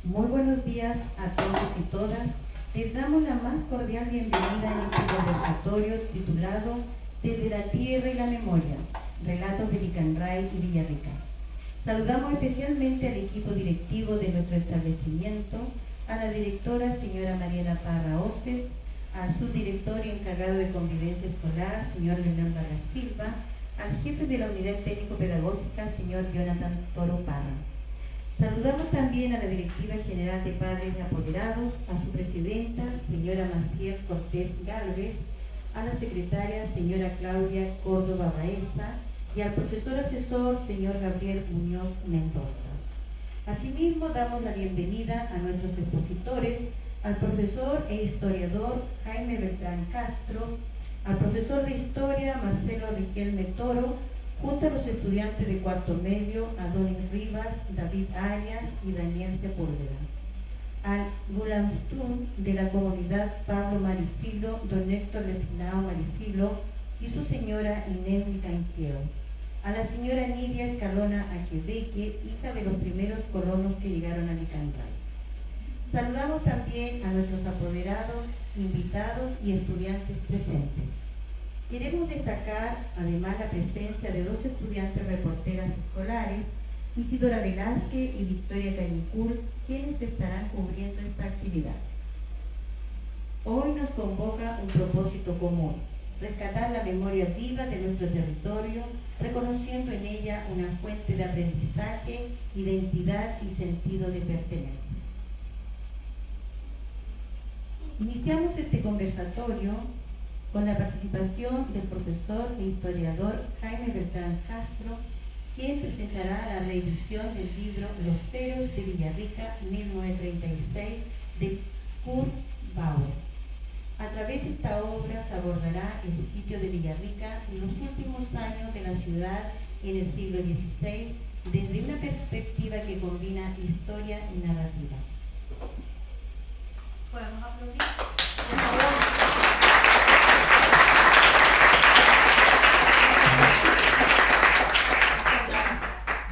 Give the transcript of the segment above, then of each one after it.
Muy buenos días a todos y todas. Les damos la más cordial bienvenida en este conversatorio titulado Desde la Tierra y la Memoria, Relatos de Licanray y Villarrica. Saludamos especialmente al equipo directivo de nuestro establecimiento, a la directora señora Mariana Parra Oces, al subdirector y encargado de convivencia escolar, señor Leonel Vargas Silva, al jefe de la unidad técnico-pedagógica, señor Jonathan Toro Parra. Saludamos también a la directiva general de padres y apoderados, a su presidenta, señora Maciel Cortés Gálvez, a la secretaria, señora Claudia Córdoba Baeza, y al profesor asesor, señor Gabriel Muñoz Mendoza. Asimismo, damos la bienvenida a nuestros expositores, al profesor e historiador Jaime Beltrán Castro, al profesor de historia Marcelo Riquelme Toro, junto a los estudiantes de cuarto medio, Adonis Rivas, David Arias y Daniel Sepúlveda. Al Gulamstún de la comunidad Pablo Marifilo, don Héctor Lefinao Marifilo y su señora Inés Micanqueo. A la señora Nidia Escalona Aquebeque, hija de los primeros colonos que llegaron a Licanray. Saludamos también a nuestros apoderados, invitados y estudiantes presentes. Queremos destacar además la presencia de dos estudiantes reporteras escolares, Isidora Velázquez y Victoria Cañicul, quienes estarán cubriendo esta actividad. Hoy nos convoca un propósito común: rescatar la memoria viva de nuestro territorio, reconociendo en ella una fuente de aprendizaje, identidad y sentido de pertenencia. Iniciamos este conversatorio con la participación del profesor e historiador Jaime Beltrán Castro, quien presentará la reedición del libro Los Ceros de Villarrica, 1936, de Kurt Bauer. A través de esta obra se abordará el sitio de Villarrica en los últimos años de la ciudad en el siglo XVI, desde una perspectiva que combina historia y narrativa. ¿Podemos aplaudir? Por favor.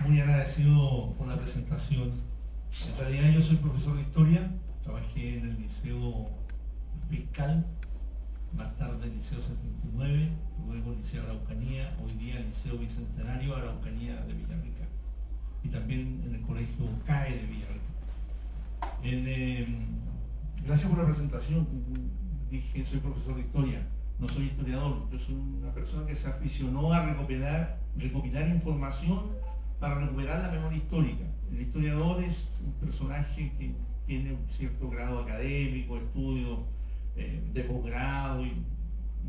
Muy agradecido por la presentación. En realidad yo soy profesor de historia, trabajé en el Liceo Fiscal, más tarde el Liceo 79, luego el Liceo Araucanía, hoy día el Liceo Bicentenario Araucanía de Villarrica y también en el Colegio CAE de Villarrica. Gracias por la presentación. Dije, soy profesor de historia, no soy historiador, yo soy una persona que se aficionó a recopilar información para recuperar la memoria histórica. El historiador es un personaje que tiene un cierto grado académico, estudio de posgrado, y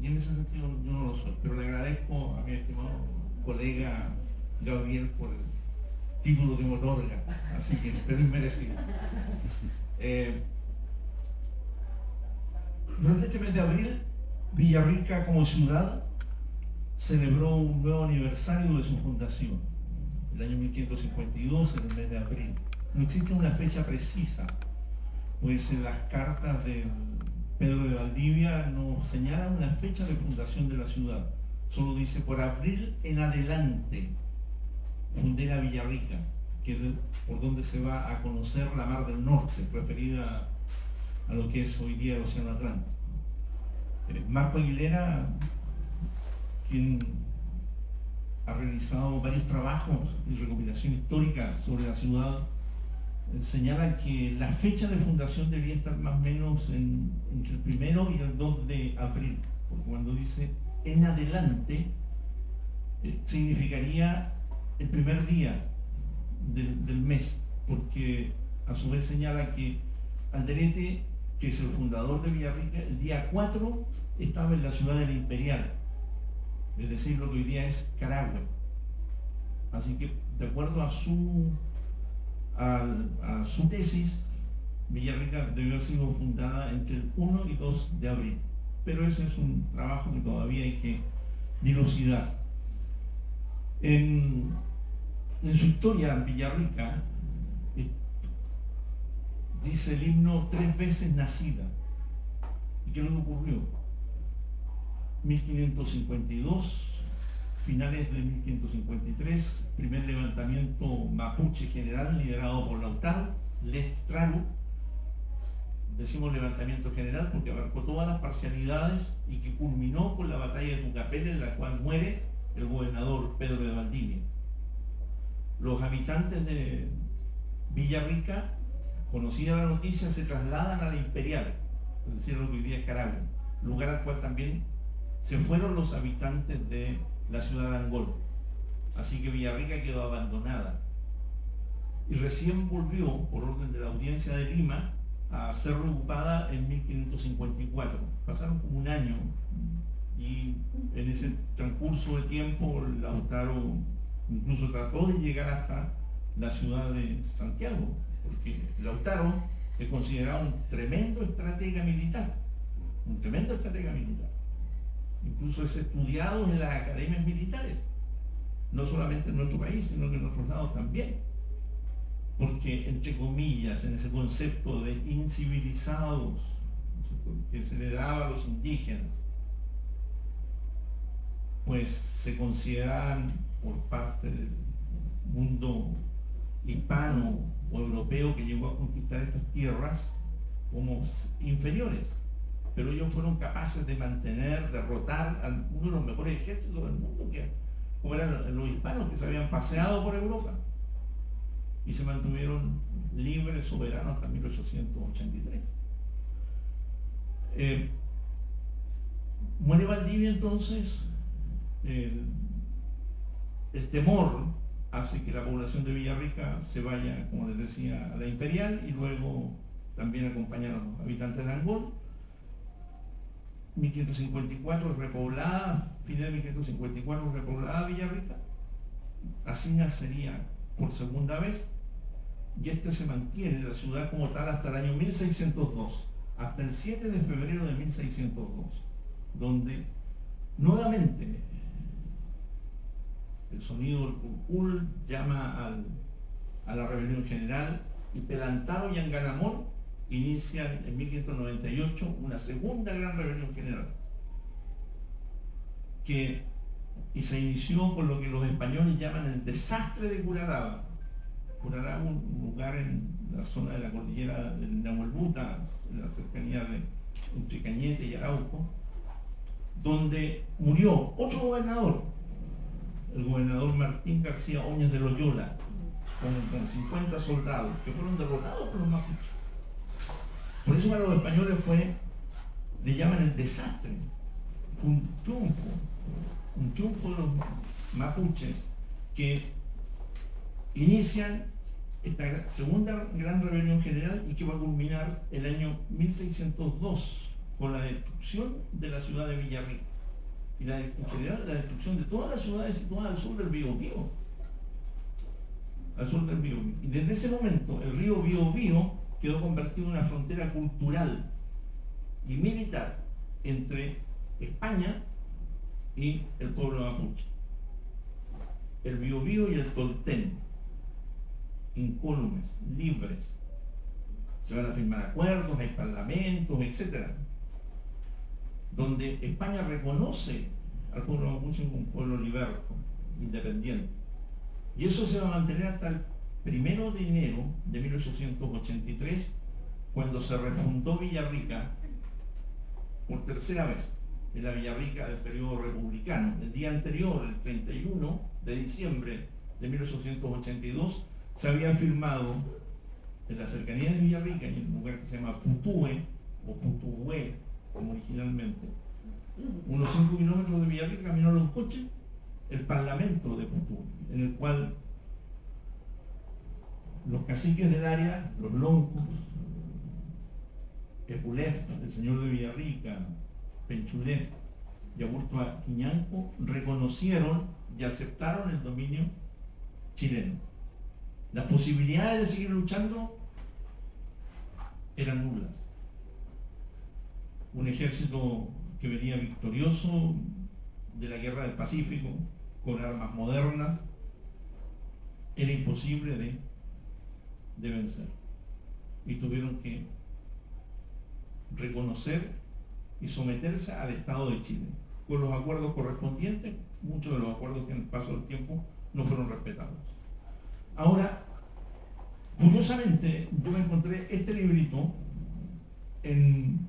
en ese sentido yo no lo soy, pero le agradezco a mi estimado colega Gabriel por el título que me otorga, así que pero es merecido. Durante este mes de abril, Villarrica como ciudad celebró un nuevo aniversario de su fundación, el año 1552, en el mes de abril. No existe una fecha precisa, pues en las cartas de Pedro de Valdivia no señalan una fecha de fundación de la ciudad. Solo dice, por abril en adelante, fundé la Villarrica, que es por donde se va a conocer la Mar del Norte, referida a lo que es hoy día el Océano Atlántico. Marco Aguilera, quien ha realizado varios trabajos y recopilación histórica sobre la ciudad, señala que la fecha de fundación debería estar más o menos entre el 1 y el 2 de abril, porque cuando dice en adelante, significaría el primer día del mes, porque a su vez señala que Alderete, que es el fundador de Villarrica, el día 4 estaba en la ciudad del Imperial, es decir, lo que hoy día es Carahue. Así que, de acuerdo a su tesis, Villarrica debió haber sido fundada entre el 1 y 2 de abril. Pero ese es un trabajo que todavía hay que dilucidar. En su historia, Villarrica dice el himno 3 veces nacida. ¿Y qué es lo que ocurrió? 1552, finales de 1553, primer levantamiento mapuche general liderado por Lautaro, Lestraru, decimos levantamiento general porque abarcó todas las parcialidades y que culminó con la batalla de Tucapel, en la cual muere el gobernador Pedro de Valdivia. Los habitantes de Villarrica, conocida la noticia, se trasladan a la Imperial, es decir, lo que hoy día es Carahue, lugar al cual también se fueron los habitantes de la ciudad de Angol. Así que Villarrica quedó abandonada y recién volvió, por orden de la Audiencia de Lima, a ser reocupada en 1554. Pasaron como un año y en ese transcurso de tiempo Lautaro incluso trató de llegar hasta la ciudad de Santiago, porque Lautaro es considerado un tremendo estratega militar, incluso es estudiado en las academias militares, no solamente en nuestro país, sino que en otros lados también, porque entre comillas, en ese concepto de incivilizados que se le daba a los indígenas, pues se consideraban por parte del mundo hispano o europeo que llegó a conquistar estas tierras como inferiores, pero ellos fueron capaces de mantener, derrotar a uno de los mejores ejércitos del mundo, como eran los hispanos que se habían paseado por Europa y se mantuvieron libres, soberanos hasta 1883. Muere Valdivia entonces. El temor hace que la población de Villarrica se vaya, como les decía, a la Imperial y luego también acompañar a los habitantes de Angol. 1554 es repoblada, final de 1554 es repoblada Villarrica. Así nacería por segunda vez y se mantiene la ciudad como tal hasta el año 1602, hasta el 7 de febrero de 1602, donde nuevamente el sonido del curcul llama a la rebelión general y Pelantaro y Anganamón inician en 1598 una segunda gran rebelión general y se inició con lo que los españoles llaman el desastre de Curaraba. Curaraba, un lugar en la zona de la cordillera del Nahuelbuta, en la cercanía entre Cañete y Arauco, donde murió otro gobernador, el gobernador Martín García Oñas de Loyola, con 50 soldados que fueron derrotados por los mapuches. Por eso para los españoles le llaman el desastre, un triunfo de los mapuches que inician esta segunda gran rebelión general y que va a culminar el año 1602 con la destrucción de la ciudad de Villarrica y en general la destrucción de todas las ciudades situadas al sur del Biobío. Y desde ese momento el río Biobío quedó convertido en una frontera cultural y militar entre España y el pueblo mapuche. El Biobío y el Tolten, incólumes, libres. Se van a firmar acuerdos, hay parlamentos, etc. Donde España reconoce al pueblo mapuche como un pueblo liberto, independiente. Y eso se va a mantener hasta el 1 de enero de 1883, cuando se refundó Villarrica por tercera vez, en la Villarrica del periodo republicano. El día anterior, el 31 de diciembre de 1882, se habían firmado en la cercanía de Villarrica, en un lugar que se llama Putue, o Putuhue, como originalmente, unos 5 kilómetros de Villarrica, camino a los coches, el parlamento de Putue, en el cual los caciques del área, los loncos, Epulef, el señor de Villarrica, Penchulef y Augusto Quiñanco, reconocieron y aceptaron el dominio chileno. Las posibilidades de seguir luchando eran nulas. Un ejército que venía victorioso de la guerra del Pacífico, con armas modernas, era imposible de vencer. Y tuvieron que reconocer y someterse al Estado de Chile, con los acuerdos correspondientes. Muchos de los acuerdos que en el paso del tiempo no fueron respetados. Ahora, curiosamente, yo me encontré este librito en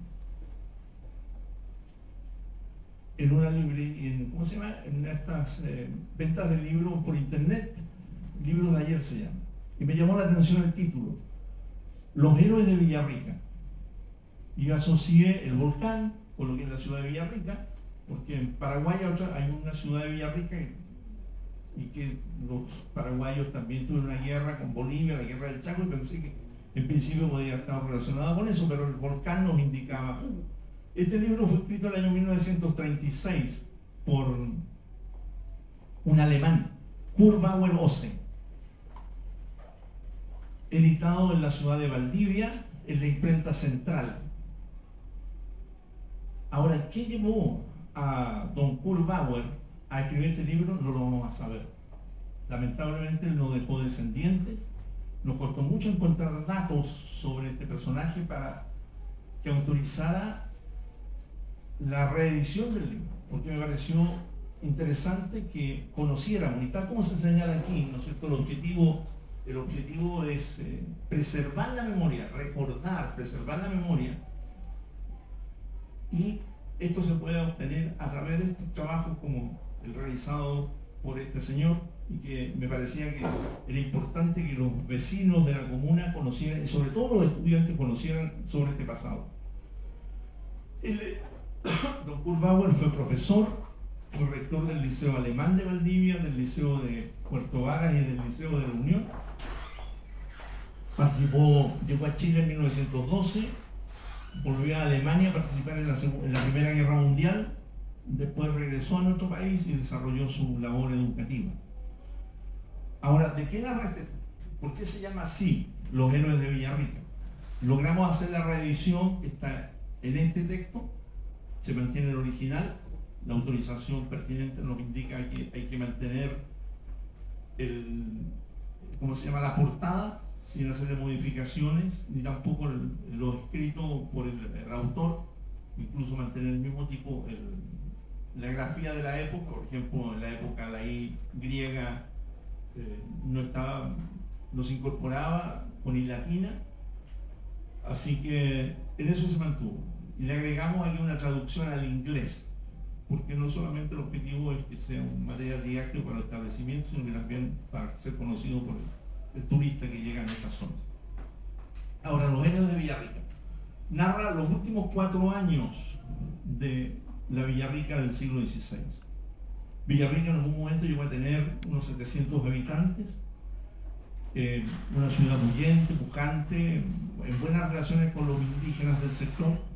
una librería, ¿cómo se llama? En estas ventas de libros por internet, libros de ayer se llama. Y me llamó la atención el título, Los héroes de Villarrica. Y yo asocié el volcán con lo que es la ciudad de Villarrica, porque en Paraguay hay una ciudad de Villarrica y que los paraguayos también tuvieron una guerra con Bolivia, la guerra del Chaco, y pensé que en principio podía estar relacionado con eso, pero el volcán nos indicaba. Este libro fue escrito en el año 1936 por un alemán, Kurt Bauer Ose, editado en la ciudad de Valdivia, en la imprenta Central. Ahora, ¿qué llevó a don Kurt Bauer a escribir este libro? No lo vamos a saber. Lamentablemente él no dejó descendientes. Nos costó mucho encontrar datos sobre este personaje para que autorizara la reedición del libro, porque me pareció interesante que conociéramos, y tal como se señala aquí, ¿no es cierto? El objetivo es preservar la memoria, recordar, preservar la memoria, y esto se puede obtener a través de estos trabajos como el realizado por este señor, y que me parecía que era importante que los vecinos de la comuna conocieran, y sobre todo los estudiantes conocieran sobre este pasado. Don Kurt Bauer fue profesor, fue rector del Liceo Alemán de Valdivia, del Liceo de Puerto Varas y del Liceo de la Unión. Llegó a Chile en 1912, volvió a Alemania a participar en la Primera Guerra Mundial, después regresó a nuestro país y desarrolló su labor educativa. Ahora, ¿de qué narra este? ¿Por qué se llama así, Los héroes de Villarrica? Logramos hacer la reedición que está en este texto, se mantiene el original, la autorización pertinente nos indica que hay que mantener la portada, sin hacerle modificaciones, ni tampoco lo escrito por el autor, incluso mantener el mismo tipo, la grafía de la época. Por ejemplo, en la época la I griega no se incorporaba con I latina, así que en eso se mantuvo. Y le agregamos aquí una traducción al inglés, porque no solamente el objetivo es que sea un material didáctico para el establecimiento, sino que también para ser conocido por el turista que llega a esta zona. Ahora, Los héroes de Villarrica narra los últimos 4 años de la Villarrica del siglo XVI. Villarrica en algún momento llegó a tener unos 700 habitantes, una ciudad bullente, pujante, en buenas relaciones con los indígenas del sector.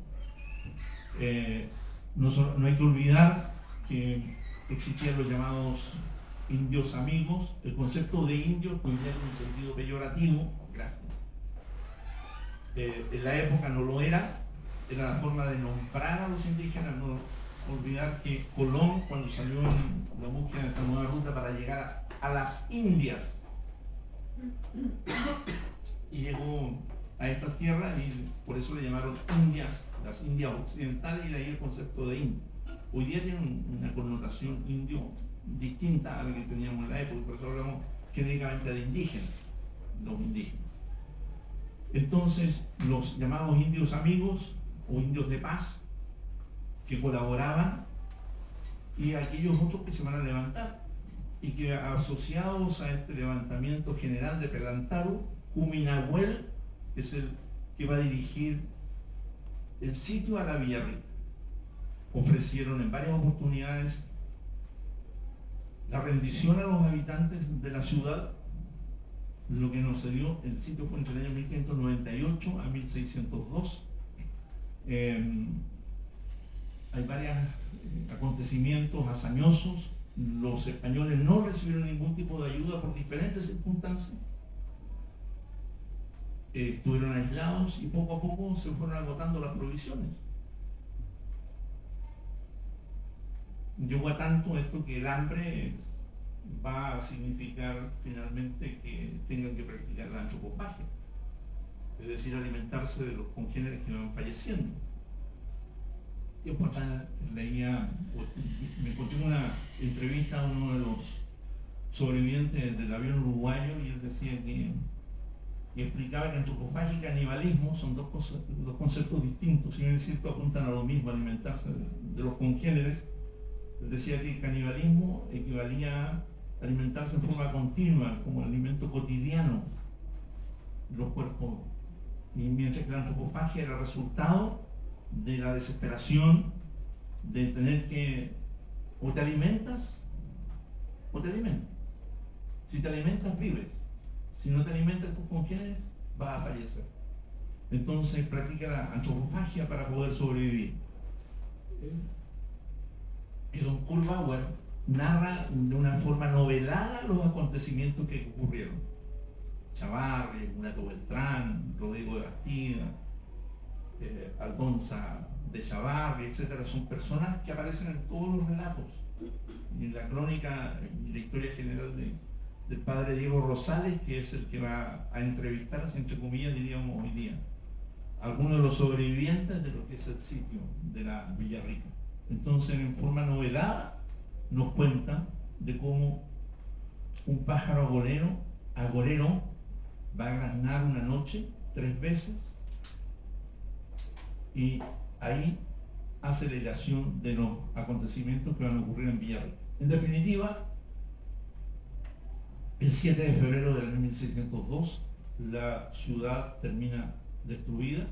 No hay que olvidar que existían los llamados indios amigos. El concepto de indio hoy día en un sentido peyorativo, gracias. En la época no lo era la forma de nombrar a los indígenas. No olvidar que Colón, cuando salió en la búsqueda de esta nueva ruta para llegar a las Indias, y llegó a estas tierras y por eso le llamaron Indias, las Indias occidentales, y de ahí el concepto de indio. Hoy día tiene una connotación indio distinta a la que teníamos en la época, por eso hablamos genéricamente de indígenas, los indígenas. Entonces, los llamados indios amigos o indios de paz, que colaboraban, y aquellos otros que se van a levantar, y que asociados a este levantamiento general de Pelantaru, Cuminahuel es el que va a dirigir el sitio a la Villarrica. Ofrecieron en varias oportunidades la rendición a los habitantes de la ciudad, lo que no se dio. El sitio fue entre el año 1598 a 1602. Hay varios acontecimientos hazañosos. Los españoles no recibieron ningún tipo de ayuda por diferentes circunstancias. Estuvieron aislados y poco a poco se fueron agotando las provisiones. Llegó a tanto esto que el hambre va a significar finalmente que tengan que practicar la antropofagia, es decir, alimentarse de los congéneres que van falleciendo. Tiempo atrás me encontré en una entrevista a uno de los sobrevivientes del avión uruguayo, y él decía que y explicaba que antropofagia y canibalismo son dos conceptos distintos, si bien es cierto apuntan a lo mismo, alimentarse de los congéneres. Él decía que el canibalismo equivalía a alimentarse en forma continua, como alimento cotidiano de los cuerpos, y mientras que la antropofagia era resultado de la desesperación de tener que o te alimentas o te alimentas. Si te alimentas, vives. Si no te alimentas tus congéneres, vas a fallecer. Entonces practica la antropofagia para poder sobrevivir. Y don Kurt Bauer narra de una forma novelada los acontecimientos que ocurrieron. Chavarri, Mulato Beltrán, Rodrigo de Bastida, Aldonza de Chavarri, etc. Son personas que aparecen en todos los relatos. Y en la crónica y la historia general del padre Diego Rosales, que es el que va a entrevistarse, entre comillas, diríamos hoy día, algunos de los sobrevivientes de lo que es el sitio de la Villarrica. Entonces, en forma novelada, nos cuenta de cómo un pájaro agorero va a graznar una noche 3 veces y ahí hace la ilación de los acontecimientos que van a ocurrir en Villarrica. En definitiva, el 7 de febrero del año 1602, la ciudad termina destruida,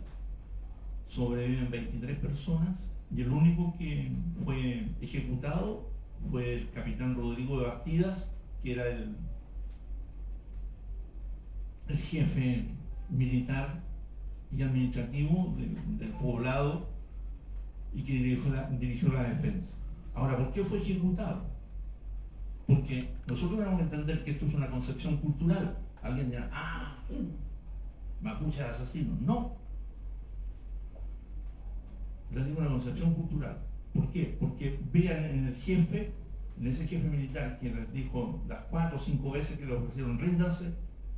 sobreviven 23 personas y el único que fue ejecutado fue el capitán Rodrigo de Bastidas, que era el jefe militar y administrativo del poblado y que dirigió la defensa. Ahora, ¿por qué fue ejecutado? Porque nosotros debemos entender que esto es una concepción cultural. Alguien dirá, mapuche asesino. No. Les digo una concepción cultural. ¿Por qué? Porque vean en ese jefe militar que les dijo las 4 o 5 veces que le ofrecieron ríndanse,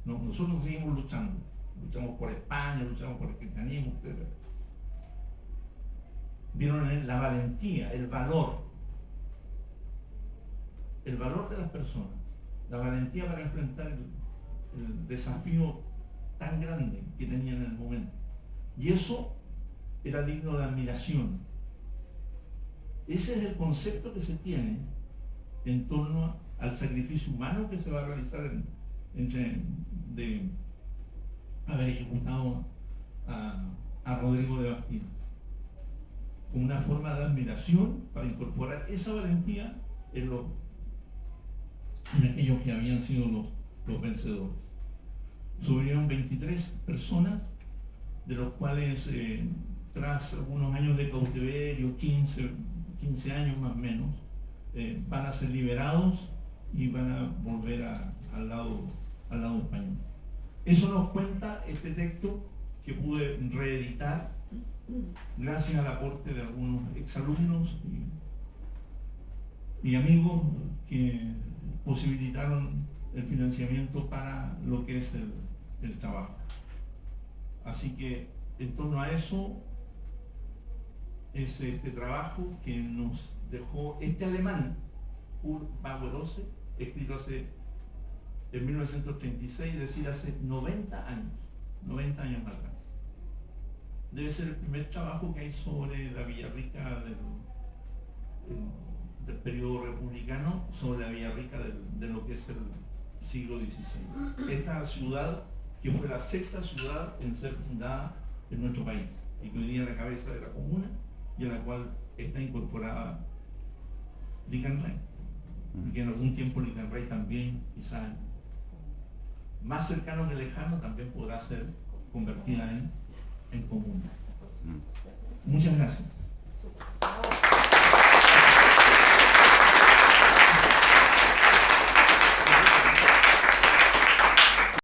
nosotros seguimos luchando. Luchamos por España, luchamos por el cristianismo, etc. Vieron en él la valentía, el valor de las personas, la valentía para enfrentar el desafío tan grande que tenían en el momento. Y eso era digno de admiración. Ese es el concepto que se tiene en torno al sacrificio humano que se va a realizar de haber ejecutado a Rodrigo de Bastida, como una forma de admiración para incorporar esa valentía en aquellos que habían sido los vencedores. Sobrevivieron 23 personas, de los cuales tras algunos años de cautiverio, 15 años más o menos, van a ser liberados y van a volver al lado español. Eso nos cuenta este texto que pude reeditar gracias al aporte de algunos exalumnos y amigos que posibilitaron el financiamiento para lo que es el trabajo. Así que en torno a eso es este trabajo que nos dejó este alemán, Kurt Bauer, escrito en 1936, es decir, hace 90 años atrás. Debe ser el primer trabajo que hay sobre la Villarrica del periodo republicano, sobre la Villarrica de lo que es el siglo XVI. Esta ciudad que fue la 6ª ciudad en ser fundada en nuestro país y que hoy día es la cabeza de la comuna y a la cual está incorporada Licanray, y que en algún tiempo Licanray también, quizás más cercano que lejano, también podrá ser convertida en comuna. Muchas gracias.